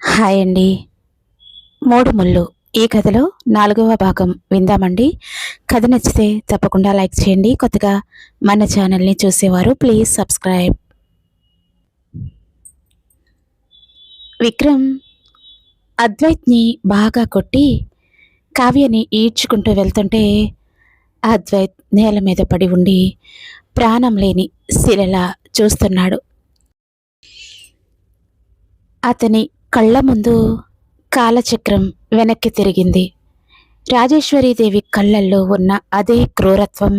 Hi అండి. మూడు ముళ్ళు ఈ కథలో 4వ భాగం విందామండి. కథ నచ్చితే తప్పకుండా లైక్ చేయండి. కొత్తగా మన ఛానల్ని చూసేవారు ప్లీజ్ సబ్స్క్రైబ్. విక్రమ్ అద్వైత్ని బాగా కొట్టి కావ్యని ఈడ్చుకుంటూ వెళ్తుంటే అద్వైత్ నేల మీద పడి ఉండి ప్రాణం లేని శిలలా చూస్తున్నాడు. అతని కళ్ళ ముందు కాలచక్రం వెనక్కి తిరిగింది. రాజేశ్వరీదేవి కళ్ళల్లో ఉన్న అదే క్రూరత్వం,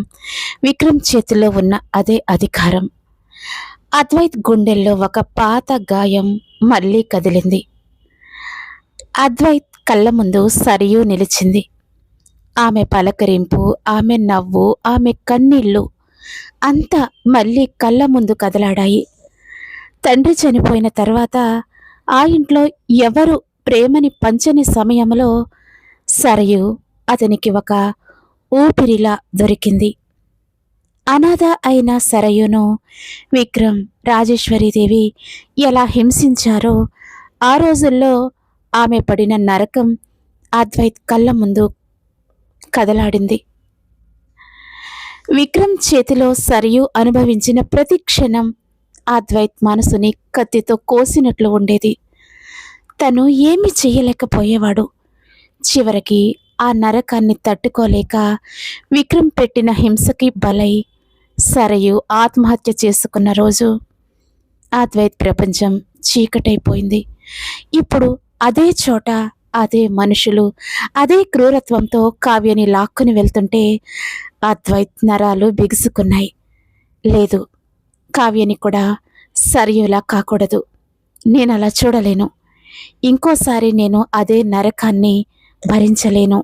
విక్రమ్ చేతిలో ఉన్న అదే అధికారం. అద్వైత్ గుండెల్లో ఒక పాత గాయం మళ్ళీ కదిలింది. అద్వైత్ కళ్ళ ముందు సరియు నిలిచింది. ఆమె పలకరింపు, ఆమె నవ్వు, ఆమె కన్నీళ్ళు అంతా మళ్ళీ కళ్ళ ముందు కదలాడాయి. తండ్రి చనిపోయిన తర్వాత ఆ ఇంట్లో ఎవరు ప్రేమని పంచని సమయంలో సరయు అతనికి ఒక ఊపిరిలా దొరికింది. అనాథ అయిన సరయును విక్రమ్, రాజేశ్వరీదేవి ఎలా హింసించారో ఆ రోజుల్లో ఆమె పడిన నరకం అద్వైత్ కళ్ళ ముందు కదలాడింది. విక్రమ్ చేతిలో సరియు అనుభవించిన ప్రతి క్షణం అద్వైత్ మనసుని కత్తితో కోసినట్లు ఉండేది. తను ఏమీ చెయ్యలేకపోయేవాడు. చివరికి ఆ నరకాన్ని తట్టుకోలేక విక్రమ్ పెట్టిన హింసకి బలై సరయు ఆత్మహత్య చేసుకున్న రోజు అద్వైత్ ప్రపంచం చీకటైపోయింది. ఇప్పుడు అదే చోట అదే మనుషులు అదే క్రూరత్వంతో కావ్యని లాక్కుని వెళ్తుంటే అద్వైత్ నరాలు బిగుసుకున్నాయి. లేదు, కావ్యని కూడా సరయులా కాకూడదు. నేను అలా చూడలేను. ఇంకోసారి నేను అదే నరకాన్ని భరించలేను.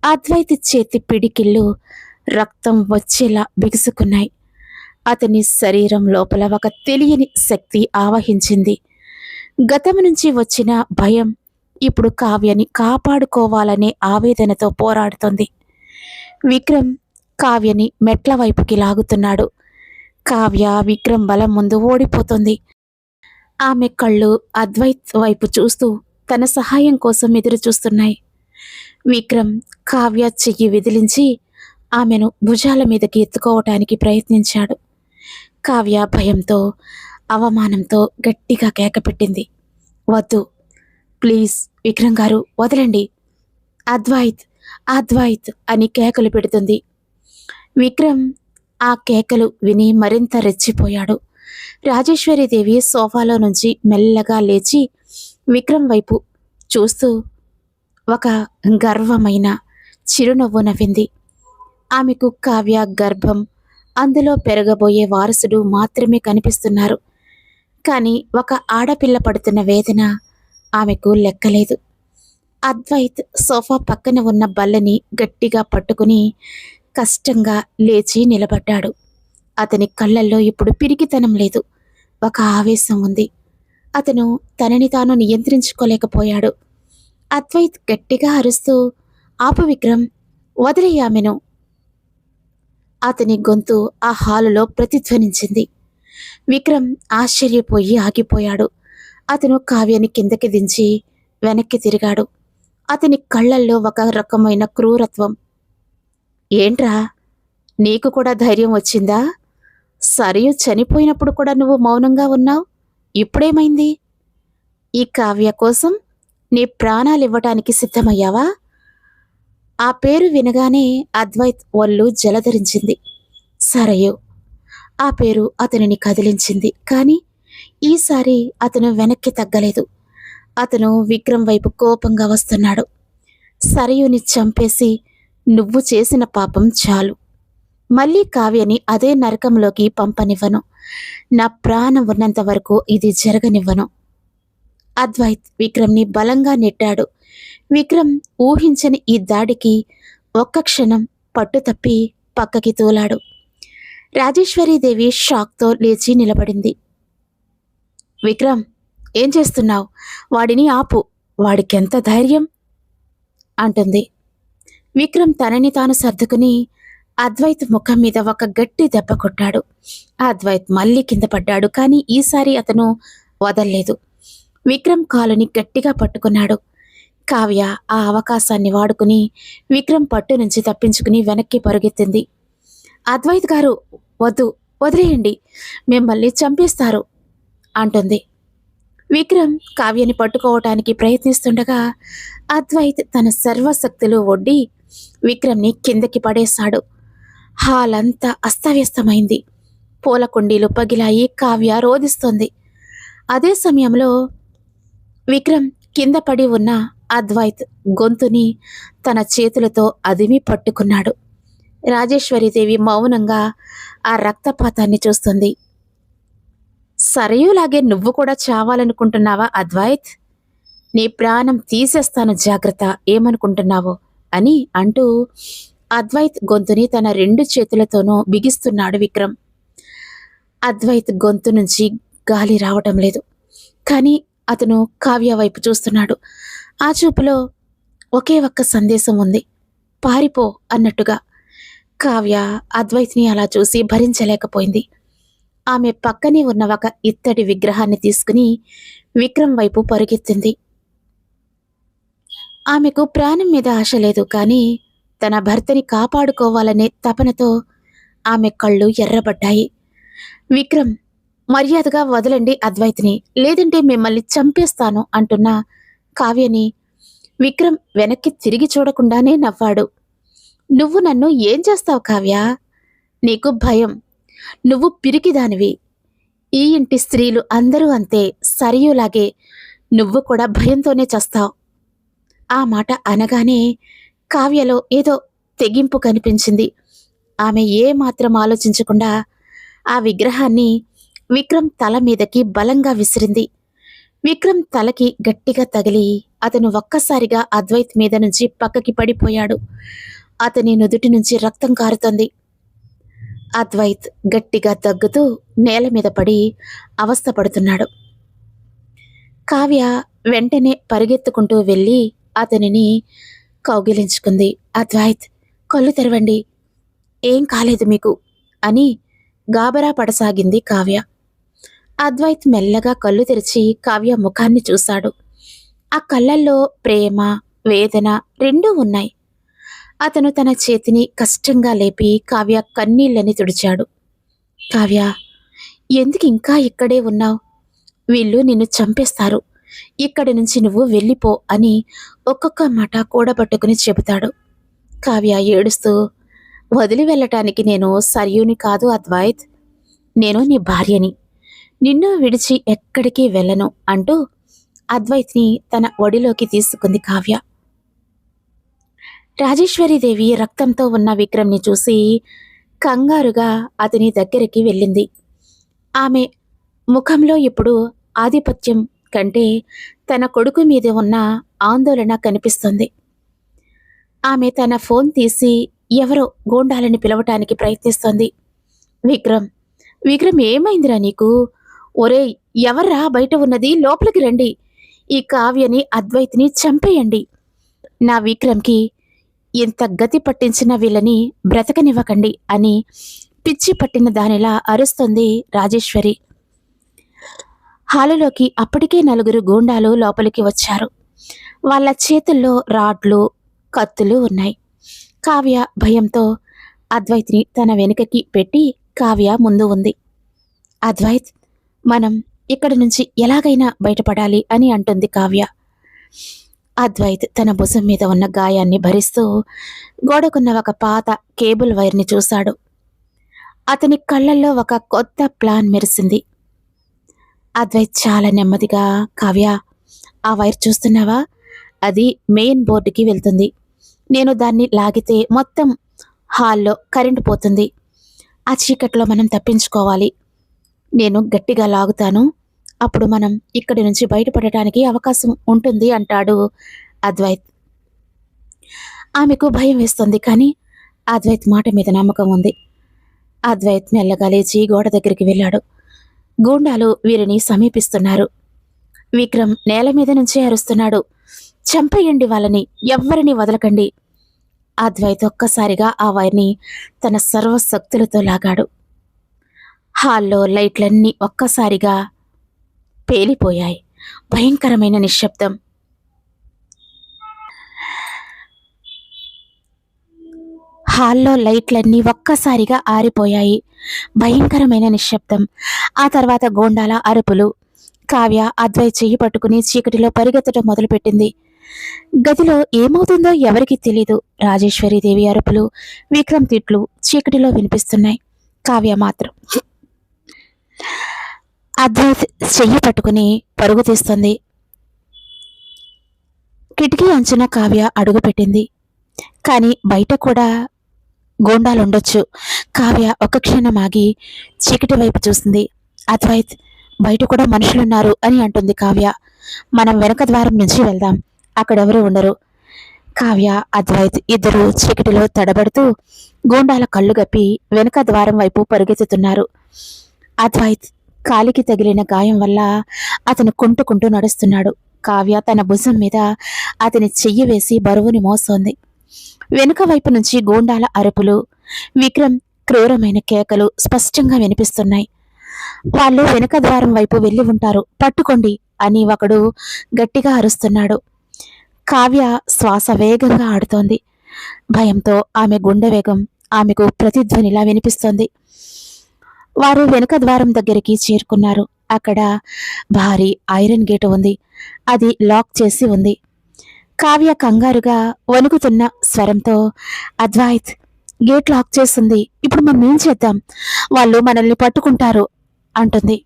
అద్వైత్ చేతి పిడికిళ్ళు రక్తం వచ్చేలా బిగుసుకున్నాయి. అతని శరీరం లోపల ఒక తెలియని శక్తి ఆవహించింది. గతం నుంచి వచ్చిన భయం ఇప్పుడు కావ్యని కాపాడుకోవాలనే ఆవేదనతో పోరాడుతోంది. విక్రమ్ కావ్యని మెట్ల వైపుకి లాగుతున్నాడు. కావ్య విక్రమ్ బలం ముందు ఓడిపోతుంది. ఆమె కళ్ళు అద్వైత్ వైపు చూస్తూ తన సహాయం కోసం ఎదురు చూస్తున్నాయి. విక్రమ్ కావ్య చెయ్యి విదిలించి ఆమెను భుజాల మీదకి ఎత్తుకోవటానికి ప్రయత్నించాడు. కావ్య భయంతో, అవమానంతో గట్టిగా కేకపెట్టింది. వద్దు, ప్లీజ్ విక్రమ్ గారు వదలండి, అద్వైత్ అద్వైత్ అని కేకలు పెడుతుంది. విక్రమ్ ఆ కేకలు విని మరింత రెచ్చిపోయాడు. రాజేశ్వరీదేవి సోఫాలో నుంచి మెల్లగా లేచి విక్రమ్ వైపు చూస్తూ ఒక గర్వమైన చిరునవ్వు నవ్వింది. ఆమెకు కావ్య గర్భం, అందులో పెరగబోయే వారసుడు మాత్రమే కనిపిస్తున్నారు. కానీ ఒక ఆడపిల్ల పడుతున్న వేదన ఆమెకు లెక్కలేదు. అద్వైత్ సోఫా పక్కన ఉన్న బల్లని గట్టిగా పట్టుకుని కష్టంగా లేచి నిలబడ్డాడు. అతని కళ్ళల్లో ఇప్పుడు పిరికితనం లేదు, ఒక ఆవేశం ఉంది. అతను తనని తాను నియంత్రించుకోలేకపోయాడు. అద్వైత్ గట్టిగా అరుస్తూ, ఆపు విక్రమ్, వదిలేయి ఆమెను. అతని గొంతు ఆ హాలులో ప్రతిధ్వనించింది. విక్రమ్ ఆశ్చర్యపోయి ఆగిపోయాడు. అతను కావ్యని కిందకి దించి వెనక్కి తిరిగాడు. అతని కళ్ళల్లో ఒక రకమైన క్రూరత్వం. ఏంట్రా, నీకు కూడా ధైర్యం వచ్చిందా? సరియు చనిపోయినప్పుడు కూడా నువ్వు మౌనంగా ఉన్నావు, ఇప్పుడేమైంది? ఈ కావ్య కోసం నీ ప్రాణాలివ్వటానికి సిద్ధమయ్యావా? ఆ పేరు వినగానే అద్వైత్ ఒళ్ళు జలధరించింది. సరయు, ఆ పేరు అతనిని కదిలించింది. కానీ ఈసారి అతను వెనక్కి తగ్గలేదు. అతను విక్రమ్ వైపు కోపంగా వస్తున్నాడు. సరయుని చంపేసి నువ్వు చేసిన పాపం చాలు. మళ్ళీ కావ్యని అదే నరకంలోకి పంపనివ్వను. నా ప్రాణం ఉన్నంత వరకు ఇది జరగనివ్వను. అద్వైత్ విక్రమ్ని బలంగా నెట్టాడు. విక్రమ్ ఊహించని ఈ దాడికి ఒక్క క్షణం పట్టుతప్పి పక్కకి తోలాడు. రాజేశ్వరీదేవి షాక్తో లేచి నిలబడింది. విక్రమ్, ఏం చేస్తున్నావు? వాడిని ఆపు, వాడికెంత ధైర్యం అంటుంది. విక్రమ్ తనని తాను సర్దుకుని అద్వైత్ ముఖం మీద ఒక గట్టి దెబ్బ కొట్టాడు. అద్వైత్ మళ్ళీ కింద పడ్డాడు. కానీ ఈసారి అతను వదల్లేదు. విక్రమ్ కాలుని గట్టిగా పట్టుకున్నాడు. కావ్య ఆ అవకాశాన్ని వాడుకుని విక్రమ్ పట్టు నుంచి తప్పించుకుని వెనక్కి పరుగెత్తింది. అద్వైత్ గారు, వద్దు, వదిలేయండి, మిమ్మల్ని చంపేస్తారు అంటుంది. విక్రమ్ కావ్యని పట్టుకోవటానికి ప్రయత్నిస్తుండగా అద్వైత్ తన సర్వశక్తులు ఒడ్డి విక్రమ్ని కిందకి పడేశాడు. హాల్ అంతా అస్తవ్యస్తమైంది. పూల కుండీలు పగిలాయి. కావ్య రోదిస్తోంది. అదే సమయంలో విక్రమ్ కింద పడి ఉన్న అద్వైత్ గొంతుని తన చేతులతో అదిమి పట్టుకున్నాడు. రాజేశ్వరీదేవి మౌనంగా ఆ రక్తపాతాన్ని చూస్తుంది. సరయులాగే నువ్వు కూడా చావాలనుకుంటున్నావా అద్వైత్? నీ ప్రాణం తీసేస్తాను, జాగ్రత్త, ఏమనుకుంటున్నావో అని అంటూ అద్వైత్ గొంతుని తన 2 చేతులతోనూ బిగిస్తున్నాడు విక్రమ్. అద్వైత్ గొంతు నుంచి గాలి రావటం లేదు. కానీ అతను కావ్య వైపు చూస్తున్నాడు. ఆ చూపులో ఒకే ఒక్క సందేశం ఉంది, పారిపో అన్నట్టుగా. కావ్య అద్వైత్ని అలా చూసి భరించలేకపోయింది. ఆమె పక్కనే ఉన్న ఒక ఇత్తడి విగ్రహాన్ని తీసుకుని విక్రమ్ వైపు పరుగెత్తింది. ఆమెకు ప్రాణం మీద ఆశ లేదు, కానీ తన భర్తని కాపాడుకోవాలనే తపనతో ఆమె కళ్ళు ఎర్రబడ్డాయి. విక్రమ్, మర్యాదగా వదలండి అద్వైత్ని, లేదంటే మిమ్మల్ని చంపేస్తాను అంటున్న కావ్యని విక్రమ్ వెనక్కి తిరిగి చూడకుండానే నవ్వాడు. నువ్వు నన్ను ఏం చేస్తావు కావ్య? నీకు భయం, నువ్వు పిరికిదానివి. ఈ ఇంటి స్త్రీలు అందరూ అంతే, సరియులాగే నువ్వు కూడా భయంతోనే చస్తావు. ఆ మాట అనగానే కావ్యలో ఏదో తెగింపు కనిపించింది. ఆమె ఏమాత్రం ఆలోచించకుండా ఆ విగ్రహాన్ని విక్రమ్ తల మీదకి బలంగా విసిరింది. విక్రమ్ తలకి గట్టిగా తగిలి అతను ఒక్కసారిగా అద్వైత్ మీద నుంచి పక్కకి పడిపోయాడు. అతని నుదుటి నుంచి రక్తం కారుతోంది. అద్వైత్ గట్టిగా దగ్గుతూ నేల మీద పడి అవస్థపడుతున్నాడు. కావ్య వెంటనే పరిగెత్తుకుంటూ వెళ్ళి అతనిని కౌగిలించుకుంది. అద్వైత్, కళ్ళు తెరవండి, ఏం కాలేదు మీకు అని గాబరా పడసాగింది కావ్య. అద్వైత్ మెల్లగా కళ్ళు తెరిచి కావ్య ముఖాన్ని చూశాడు. ఆ కళ్ళల్లో ప్రేమ, వేదన రెండూ ఉన్నాయి. అతను తన చేతిని కష్టంగా లేపి కావ్య కన్నీళ్ళని తుడిచాడు. కావ్య, ఎందుకు ఇంకా ఇక్కడే ఉన్నావు? వీళ్ళు నిన్ను చంపేస్తారు, ఇక్కడి నుంచి నువ్వు వెళ్ళిపో అని ఒక్కొక్క మాట కూడబట్టుకుని చెబుతాడు. కావ్య ఏడుస్తూ, వదిలి వెళ్ళటానికి నేను సర్యుని కాదు అద్వైత్, నేను నీ భార్యని, నిన్ను విడిచి ఎక్కడికి వెళ్ళను అంటూ అద్వైత్ని తన ఒడిలోకి తీసుకుంది కావ్య. రాజేశ్వరీదేవి రక్తంతో ఉన్న విక్రమ్ని చూసి కంగారుగా అతని దగ్గరికి వెళ్ళింది. ఆమె ముఖంలో ఇప్పుడు ఆధిపత్యం కంటే తన కొడుకు మీద ఉన్న ఆందోళన కనిపిస్తుంది. ఆమె తన ఫోన్ తీసి ఎవరో గూండాలని పిలవటానికి ప్రయత్నిస్తోంది. విక్రమ్, విక్రమ్, ఏమైందిరా నీకు? ఒరేయ్, ఎవర్రా బయట ఉన్నది? లోపలికి రండి, ఈ కావ్యని అద్వైత్ని చంపేయండి. నా విక్రమ్కి ఇంత గతి పట్టించిన వీళ్ళని బ్రతకనివ్వకండి అని పిచ్చి పట్టిన దానిలా అరుస్తుంది రాజేశ్వరి. హాలులోకి అప్పటికే 4 గూండాలు లోపలికి వచ్చారు. వాళ్ళ చేతుల్లో రాడ్లు, కత్తులు ఉన్నాయి. కావ్య భయంతో అద్వైత్ని తన వెనుకకి పెట్టి కావ్య ముందు ఉంది. అద్వైత్, మనం ఇక్కడి నుంచి ఎలాగైనా బయటపడాలి అని అంటుంది కావ్య. అద్వైత్ తన భుజం మీద ఉన్న గాయాన్ని భరిస్తూ గోడకున్న ఒక పాత కేబుల్ వైర్ని చూశాడు. అతని కళ్ళల్లో ఒక కొత్త ప్లాన్ మెరిసింది. అద్వైత్ చాలా నెమ్మదిగా, కావ్య, ఆ వైర్ చూస్తున్నావా? అది మెయిన్ బోర్డుకి వెళ్తుంది. నేను దాన్ని లాగితే మొత్తం హాల్లో కరెంటు పోతుంది. ఆ చీకట్లో మనం తప్పించుకోవాలి. నేను గట్టిగా లాగుతాను, అప్పుడు మనం ఇక్కడి నుంచి బయటపడటానికి అవకాశం ఉంటుంది అంటాడు అద్వైత్. ఆమెకు భయం వేస్తుంది, కానీ అద్వైత్ మాట మీద నమ్మకం ఉంది. అద్వైత్ మెల్లగా లేచి గోడ దగ్గరికి వెళ్ళాడు. గూండాలు వీరిని సమీపిస్తున్నారు. విక్రమ్ నేల మీద నుంచే అరుస్తున్నాడు, చంపేయండి వాళ్ళని, ఎవ్వరిని వదలకండి. అద్వైత్ ఒక్కసారిగా ఆ వైర్ని తన సర్వశక్తులతో లాగాడు. హాల్లో లైట్లన్నీ ఒక్కసారిగా పేలిపోయాయి. భయంకరమైన నిశ్శబ్దం. హాల్లో లైట్లన్నీ ఒక్కసారిగా ఆరిపోయాయి. భయంకరమైన నిశ్శబ్దం. ఆ తర్వాత గోండాల అరుపులు. కావ్య అద్వైత్ చెయ్యి పట్టుకుని చీకటిలో పరిగెత్తడం మొదలుపెట్టింది. గదిలో ఏమవుతుందో ఎవరికీ తెలీదు. రాజేశ్వరీదేవి అరుపులు, విక్రమ్ తిట్లు చీకటిలో వినిపిస్తున్నాయి. కావ్య మాత్రం అద్వైత్ చెయ్యి పట్టుకుని పరుగు తీస్తుంది. కిటికీ అంచున కావ్య అడుగుపెట్టింది. కానీ బయట కూడా గోండాలుండొచ్చు. కావ్య ఒక క్షణం ఆగి చీకటి వైపు చూసింది. అద్వైత్, బయట కూడా మనుషులున్నారు అని అంటుంది కావ్య. మనం వెనక ద్వారం నుంచి వెళ్దాం, అక్కడెవరూ ఉండరు. కావ్య, అద్వైత్ ఇద్దరు చీకటిలో తడబడుతూ గోండాల కళ్ళు గప్పి వెనక ద్వారం వైపు పరుగెత్తుతున్నారు. అద్వైత్ కాలికి తగిలిన గాయం వల్ల అతను కుంటుకుంటూ నడుస్తున్నాడు. కావ్య తన భుజం మీద అతని చెయ్యి వేసి బరువుని మోస్తోంది. వెనుక వైపు నుంచి గోండాల అరుపులు, విక్రమ్ క్రూరమైన కేకలు స్పష్టంగా వినిపిస్తున్నాయి. వాళ్ళు వెనుక ద్వారం వైపు వెళ్ళి ఉంటారు, పట్టుకోండి అని ఒకడు గట్టిగా అరుస్తున్నాడు. కావ్య శ్వాస వేగంగా ఆడుతోంది. భయంతో ఆమె గుండె వేగం ఆమెకు ప్రతిధ్వనిలా వినిపిస్తోంది. వారు వెనుక ద్వారం దగ్గరికి చేరుకున్నారు. అక్కడ భారీ ఐరన్ గేటు ఉంది. అది లాక్ చేసి ఉంది. కావ్య కంగారుగా వణుకుతున్న స్వరంతో, అద్వైత్, గేట్ లాక్ చేస్తుంది, ఇప్పుడు మనం ఏం చేద్దాం? వాళ్ళు మనల్ని పట్టుకుంటారు అంటుంది.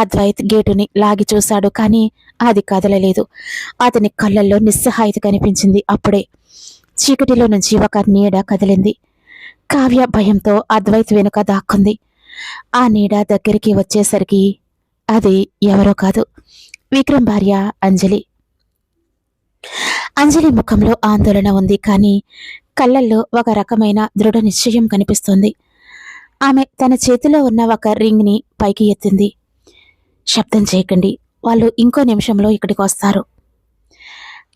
అద్వైత్ గేటుని లాగి చూశాడు, కానీ అది కదలలేదు. అతని కళ్ళల్లో నిస్సహాయత కనిపించింది. అప్పుడే చీకటిలో నుంచి ఒక నీడ కదిలింది. కావ్య భయంతో అద్వైత్ వెనుక దాక్కుంది. ఆ నీడ దగ్గరికి వచ్చేసరికి అది ఎవరో కాదు, విక్రమ్ భార్య అంజలి. అంజలి ముఖంలో ఆందోళన ఉంది, కానీ కళ్ళల్లో ఒక రకమైన దృఢ నిశ్చయం కనిపిస్తోంది. ఆమె తన చేతిలో ఉన్న ఒక రింగ్ని పైకి ఎత్తింది. శబ్దం చేయకండి, వాళ్ళు ఇంకో నిమిషంలో ఇక్కడికి వస్తారు.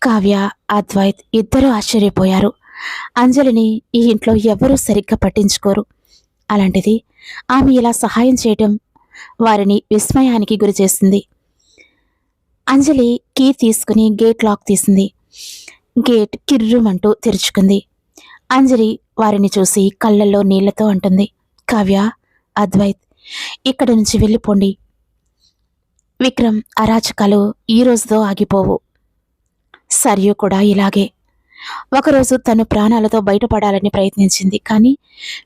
కావ్య, అద్వైత్ ఇద్దరూ ఆశ్చర్యపోయారు. అంజలిని ఈ ఇంట్లో ఎవరూ సరిగ్గా పట్టించుకోరు. అలాంటిది ఆమె ఇలా సహాయం చేయటం వారిని విస్మయానికి గురిచేసింది. అంజలి కీ తీసుకుని గేట్ లాక్ తీసింది. గేట్ కిర్రుమంటూ తెరుచుకుంది. అంజలి వారిని చూసి కళ్ళల్లో నీళ్లతో అంటుంది, కావ్య, అద్వైత్, ఇక్కడి నుంచి వెళ్ళిపోండి. విక్రమ్ అరాచకాలు ఈ రోజుతో ఆగిపోవు. సరియు కూడా ఇలాగే. ఒకరోజు తను ప్రాణాలతో బయటపడాలని ప్రయత్నించింది, కానీ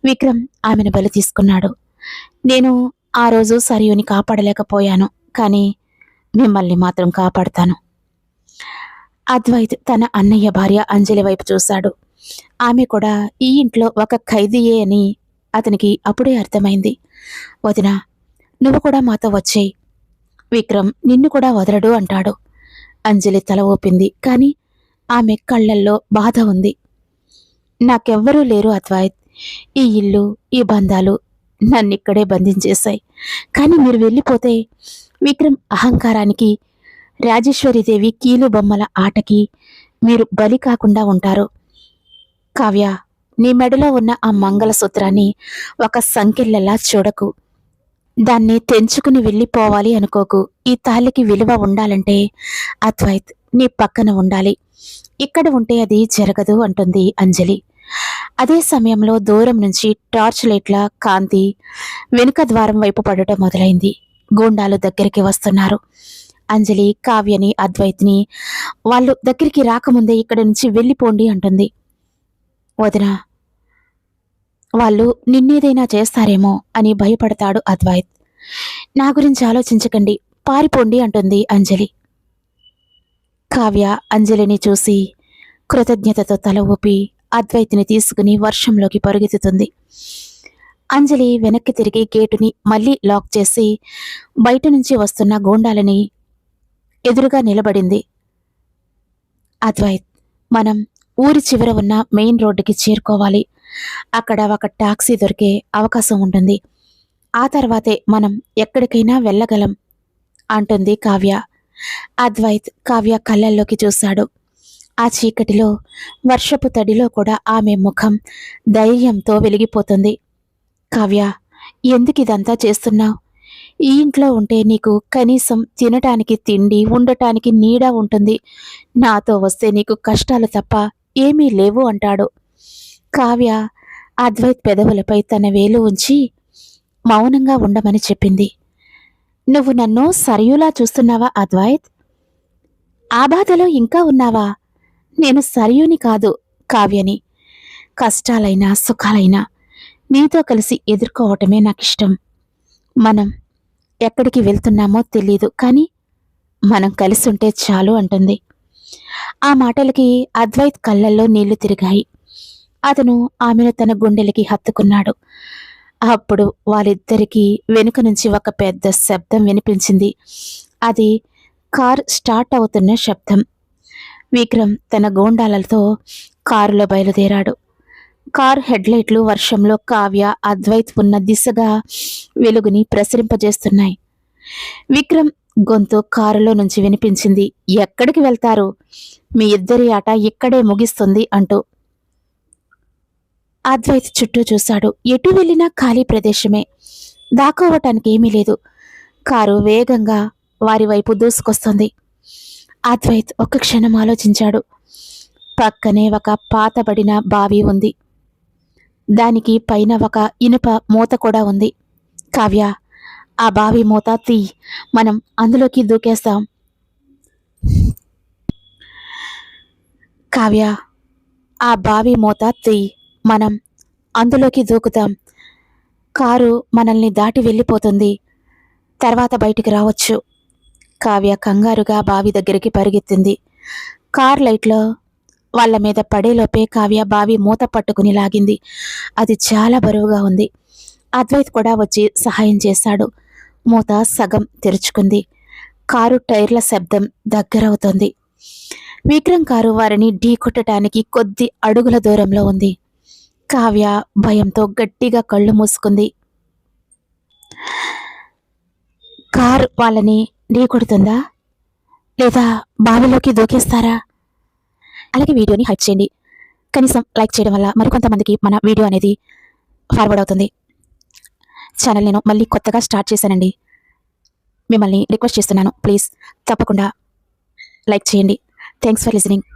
విక్రమ్ ఆమెను బలి తీసుకున్నాడు. నేను ఆ రోజు సరియుని కాపాడలేకపోయాను, కానీ మిమ్మల్ని మాత్రం కాపాడుతాను. అద్వైత్ తన అన్నయ్య భార్య అంజలి వైపు చూశాడు. ఆమె కూడా ఈ ఇంట్లో ఒక ఖైదీయే అని అతనికి అప్పుడే అర్థమైంది. వదినా, నువ్వు కూడా మాతో వచ్చేయి, విక్రమ్ నిన్ను కూడా వదలడు అంటాడు. అంజలి తల ఊపింది, కానీ ఆమె కళ్ళల్లో బాధ ఉంది. నాకెవ్వరూ లేరు అద్వైత్. ఈ ఇల్లు, ఈ బంధాలు నన్నిక్కడే బంధించేశాయి. కానీ మీరు వెళ్ళిపోతే విక్రమ్ అహంకారానికి, రాజేశ్వరీదేవి కీలు బొమ్మల ఆటకి మీరు బలి కాకుండా ఉంటారు. కావ్య, నీ మెడలో ఉన్న ఆ మంగళసూత్రాన్ని ఒక సంకెళ్ళలా చూడకు. దాన్ని తెంచుకుని వెళ్ళిపోవాలి అనుకోకు. ఈ తాళికి విలువ ఉండాలంటే అద్వైత్ నీ పక్కన ఉండాలి. ఇక్కడ ఉంటే అది జరగదు అంటుంది అంజలి. అదే సమయంలో దూరం నుంచి టార్చ్ లైట్ల కాంతి వెనుక ద్వారం వైపు పడటం మొదలైంది. గూండాలు దగ్గరికి వస్తున్నారు. అంజలి కావ్యని, అద్వైత్ని వాళ్ళు దగ్గరికి రాకముందే ఇక్కడి నుంచి వెళ్ళిపోండి అంటుంది. వదినా, వాళ్ళు నిన్నేదైనా చేస్తారేమో అని భయపడతాడు అద్వైత్. నా గురించి ఆలోచించకండి, పారిపోండి అంటుంది అంజలి. కావ్య అంజలిని చూసి కృతజ్ఞతతో తల ఊపి అద్వైత్ని తీసుకుని వర్షంలోకి పరుగెత్తుతుంది. అంజలి వెనక్కి తిరిగి గేటుని మళ్లీ లాక్ చేసి బయట నుంచి వస్తున్న గూండాలని ఎదురుగా నిలబడింది. అద్వైత్, మనం ఊరి చివర ఉన్న మెయిన్ రోడ్డుకి చేరుకోవాలి. అక్కడ ఒక టాక్సీ దొరికే అవకాశం ఉంటుంది. ఆ తర్వాతే మనం ఎక్కడికైనా వెళ్ళగలం అంటుంది కావ్య. అద్వైత్ కావ్య కళ్ళల్లోకి చూశాడు. ఆ చీకటిలో, వర్షపు తడిలో కూడా ఆమె ముఖం ధైర్యంతో వెలిగిపోతుంది. కావ్య, ఎందుకు ఇదంతా చేస్తున్నావు? ఈ ఇంట్లో ఉంటే నీకు కనీసం తినటానికి తిండి, ఉండటానికి నీడ ఉంటుంది. నాతో వస్తే నీకు కష్టాలు తప్ప ఏమీ లేవు అంటాడు. కావ్య అద్వైత్ పెదవులపై తన వేలు ఉంచి మౌనంగా ఉండమని చెప్పింది. నువ్వు నన్ను సరయులా చూస్తున్నావా అద్వైత్? ఆ బాధలో ఇంకా ఉన్నావా? నేను సరయుని కాదు, కావ్యని. కష్టాలైనా సుఖాలైనా నీతో కలిసి ఎదుర్కోవటమే నాకిష్టం. మనం ఎక్కడికి వెళ్తున్నామో తెలీదు, కానీ మనం కలిసుంటే చాలు అంటుంది. ఆ మాటలకి అద్వైత్ కళ్ళల్లో నీళ్లు తిరిగాయి. అతను ఆమెను తన గుండెలకి హత్తుకున్నాడు. అప్పుడు వాళ్ళిద్దరికీ వెనుక నుంచి ఒక పెద్ద శబ్దం వినిపించింది. అది కార్ స్టార్ట్ అవుతున్న శబ్దం. విక్రమ్ తన గోండాలతో కారులో బయలుదేరాడు. కార్ హెడ్లైట్లు వర్షంలో కావ్య, అద్వైత్ ఉన్న దిశగా వెలుగుని ప్రసరింపజేస్తున్నాయి. విక్రమ్ గొంతు కారులో నుంచి వినిపించింది. ఎక్కడికి వెళ్తారు? మీ ఇద్దరి ఆట ఇక్కడే ముగిస్తుంది అంటూ. అద్వైత్ చుట్టూ చూశాడు. ఎటు వెళ్ళినా ఖాళీ ప్రదేశమే. దాక్కోవటానికి ఏమీ లేదు. కారు వేగంగా వారి వైపు దూసుకొస్తుంది. అద్వైత్ ఒక్క క్షణం ఆలోచించాడు. పక్కనే ఒక పాతబడిన బావి ఉంది. దానికి పైన ఒక ఇనుప మూత కూడా ఉంది. కావ్య, ఆ బావి మూత తీ, మనం అందులోకి దూకేస్తాం. కావ్య, ఆ బావి మూత తీ, మనం అందులోకి దూకుతాం. కారు మనల్ని దాటి వెళ్ళిపోతుంది. తర్వాత బయటికి రావచ్చు. కావ్య కంగారుగా బావి దగ్గరికి పరిగెత్తింది. కార్ లైట్లో వాళ్ళ మీద పడేలోపే కావ్య బావి మూత పట్టుకుని లాగింది. అది చాలా బరువుగా ఉంది. అద్వైత్ కూడా వచ్చి సహాయం చేశాడు. మూత సగం తెరుచుకుంది. కారు టైర్ల శబ్దం దగ్గరవుతోంది. విక్రమ్ కారు వారిని ఢీకొట్టడానికి కొద్ది అడుగుల దూరంలో ఉంది. కావ్య భయంతో గట్టిగా కళ్ళు మూసుకుంది. కారు వాళ్ళని ఢీకొడుతుందా, లేదా బావిలోకి దూకేస్తారా? అలాగే వీడియోని హైప్ చేయండి. కనీసం లైక్ చేయడం వల్ల మరికొంతమందికి మన వీడియో అనేది ఫార్వర్డ్ అవుతుంది. ఛానల్ నేను మళ్ళీ కొత్తగా స్టార్ట్ చేశానండి. మిమ్మల్ని రిక్వెస్ట్ చేస్తున్నాను, ప్లీజ్ తప్పకుండా లైక్ చేయండి. Thanks for listening.